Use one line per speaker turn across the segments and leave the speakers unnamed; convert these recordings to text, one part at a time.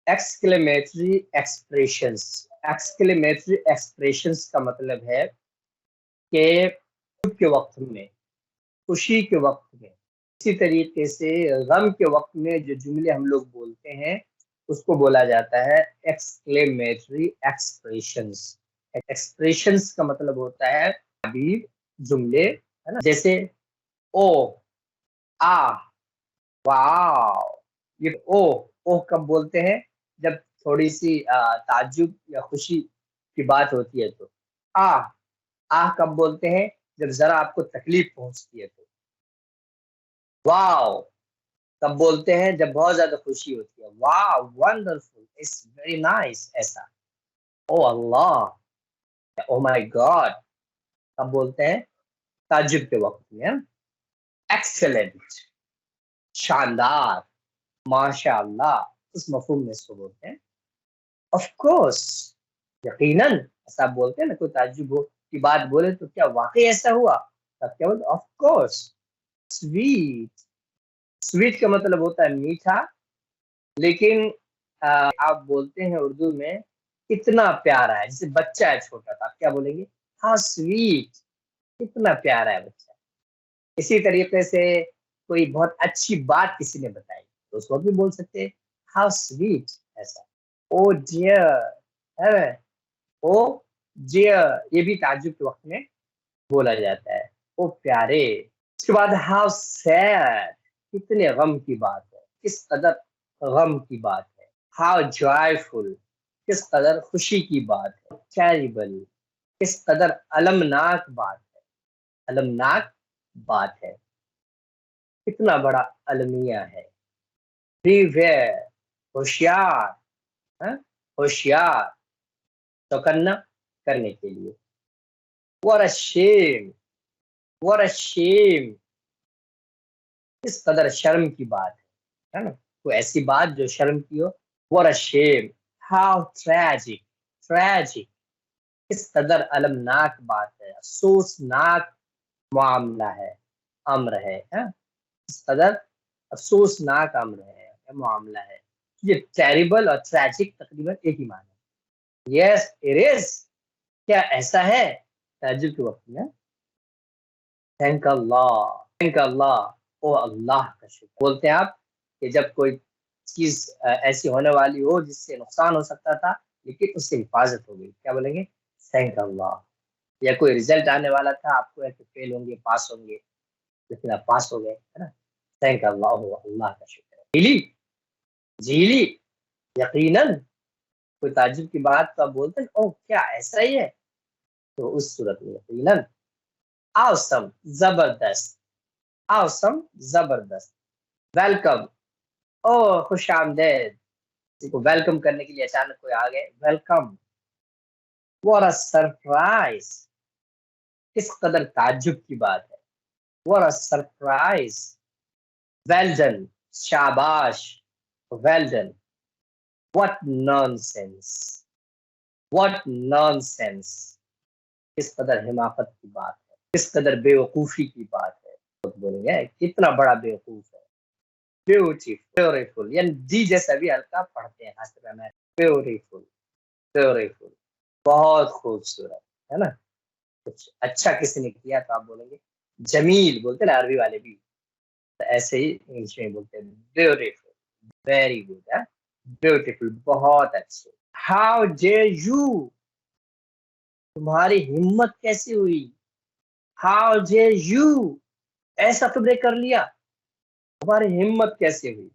Exclamatory expressions. Exclamatory expressions का मतलब है कि के वक्त में, खुशी के वक्त में, इसी तरीके से गम के वक्त में जो जुमले हम लोग बोलते हैं उसको बोला जाता है एक्सक्लेमेटरी एक्सप्रेशंस। एक्सप्रेशंस का मतलब होता है अभी जुमले, है ना, जैसे ओ, आ, वाओ। ये ओ कब बोलते हैं? जब थोड़ी सी ताज्जुब या खुशी की बात होती है तो। आ कब बोलते हैं? जब जरा आपको तकलीफ पहुंचती है तो। वाओ तब बोलते हैं जब बहुत ज्यादा खुशी होती है। Wow, wonderful, it's very nice, ऐसा। ओ अल्लाह, ओ माय गॉड तब बोलते हैं ताज्जुब के वक्त में। एक्सेलेंट, शानदार, माशाअल्लाह, उस मफहूम में इसको बोलते हैं। ऑफ कोर्स, यकीनन, ऐसा आप बोलते हैं ना, कोई ताज्जुब हो की बात बोले तो क्या वाकई ऐसा हुआ, तब क्या बोलते? Of course. स्वीट, स्वीट का मतलब होता है मीठा, लेकिन आप बोलते हैं उर्दू में कितना प्यारा है, जैसे बच्चा है छोटा सा, आप क्या बोलेंगे? हाँ स्वीट, कितना प्यारा है बच्चा। इसी तरीके से कोई बहुत अच्छी बात किसी ने बताई तो उस वक्त भी बोल सकते हैं हाउ स्वीट, ऐसा। ओ डियर है, ओ डियर, ये भी ताज्जुब के वक्त में बोला जाता है, ओ प्यारे। उसके बाद हाउ सैड, कितने गम की बात है, किस कदर गम की बात है। हाउ जॉयफुल, किस कदर खुशी की बात है। टेरिबल, किस कदर अलमनाक बात है, अलमनाक बात है, कितना बड़ा अलमिया है। बीवेयर, होशियार, हाँ? होशियार, चौकन्ना करने के लिए। what a shame, what a shame, किस कदर शर्म की बात है ना, कोई ऐसी बात जो शर्म की हो। what a shame, how tragic, tragic, किस कदर अलमनाक बात है, अफसोसनाक मामला है, अम्र है, हाँ? किस कदर अफसोसनाक अम्र है, मामला है। ये टेरिबल और ट्रैजिक तकरीबन एक ही माना है। यस इट इज, क्या ऐसा है? ताज्जुब के वक्त में थैंक अल्लाह, थैंक अल्लाह, ओ अल्लाह का शुक्र बोलते हैं आप कि जब कोई चीज ऐसी होने वाली हो जिससे नुकसान हो सकता था लेकिन उससे हिफाजत हो गई, क्या बोलेंगे? थैंक अल्लाह। या कोई रिजल्ट आने वाला था, आपको है कि फेल होंगे, पास होंगे, लेकिन आप पास हो गए, है ना, थैंक अल्लाह, हो अल्लाह का शुक्र है। झीली, झीली, यकीनन, कोई ताज्जुब की बात तो आप बोलते हैं ओ क्या ऐसा ही है, तो उस सूरत में यकीनन। awesome, जबरदस्त, awesome, जबरदस्त। वेलकम, ओ खुश आमदेद, किसी को वेलकम करने के लिए अचानक कोई आ गए, वेलकम। व्हाट अ सरप्राइज, किस कदर ताज्जुब की बात है, what a surprise. Well done, शाबाश, well done. What nonsense, what nonsense, किस कदर हिमाकत की बात है, किस कदर बेवकूफी की बात है। तो बोलेंगे कितना बड़ा बेवकूफ है। ब्यूटीफुल, ब्यूटीफुल, यानी डी जैसा भी हल्का पढ़ते हैं खासकर में। ब्यूटीफुल, ब्यूटीफुल, बहुत खूबसूरत, है ना। कुछ अच्छा किसी ने किया तो आप बोलेंगे जमील, बोलते हैं ना अरबी वाले भी, तो ऐसे ही इंग्लिश में बोलते हैं ब्यूटीफुल, वेरी गुड, है ब्यूटीफुल, बहुत अच्छे। हाउ डेयर यू, तुम्हारी हिम्मत कैसी हुई। हाउ डेयर यू, ऐसा तुमने कर लिया, तुम्हारी हिम्मत कैसे हुई।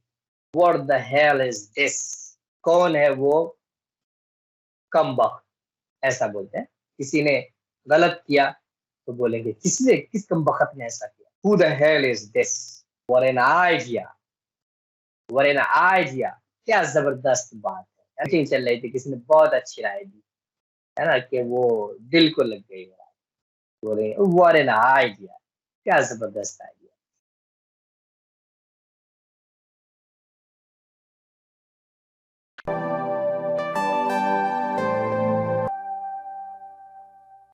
What the hell is this, कौन है वो कमबख्त, ऐसा बोलते हैं। किसी ने गलत किया तो बोलेंगे किसने, किस कमबख्त ने ऐसा किया। Who the hell is this, what an idea, what an idea, क्या जबरदस्त बात है। मीटिंग चल रही थी, किसी ने बहुत अच्छी राय दी, है ना, कि वो दिल को लग गई। बोले व्हाट एन आइडिया, क्या जबरदस्त आइडिया।